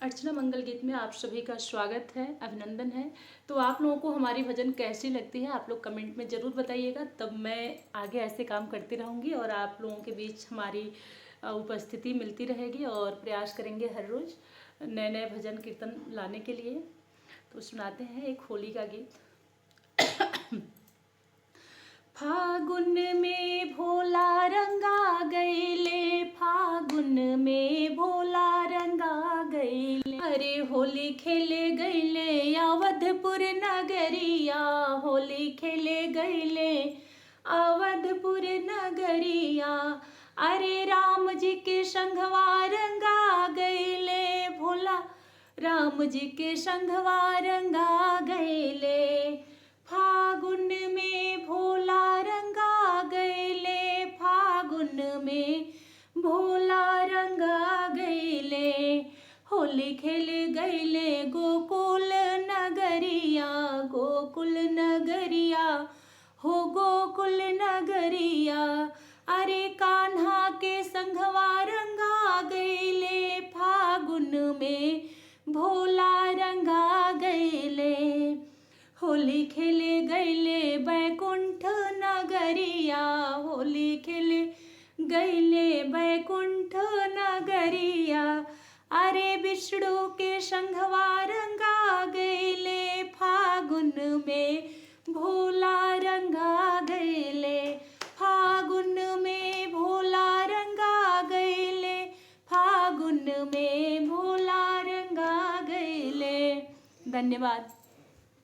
अर्चना मंगल गीत में आप सभी का स्वागत है, अभिनंदन है। तो आप लोगों को हमारी भजन कैसी लगती है आप लोग कमेंट में ज़रूर बताइएगा, तब मैं आगे ऐसे काम करती रहूँगी और आप लोगों के बीच हमारी उपस्थिति मिलती रहेगी और प्रयास करेंगे हर रोज़ नए नए भजन कीर्तन लाने के लिए। तो सुनाते हैं एक होली का गीत। फागुन में भोला रंगा गईले, फागुन में भोला रंगा गईले, अरे होली खेले गईले अवधपुर नगरिया, होली खेले गईले अवधपुर नगरिया, अरे राम जी के संघवा रंगा गईले भोला, राम जी के संघवा रंगा गईले, फागुन में भोला रंगा गईले, फागुन में भोला रंगा गईले, होली खेल गईले गोकुल नगरिया, गोकुल नगरिया हो गोकुल नगरिया, अरे कान्हा के संघवा रंगा गईले, फागुन में भोला रंगा गईले, होली खेले गईले बैकुंठ नगरिया, होली खेले गईले बैकुंठ नगरिया, अरे विष्णु के संघवा रंगा गईले, फागुन में भोला रंगा गईले, फागुन में भोला रंगा गईले, फागुन में भोला रंगा गईले। धन्यवाद।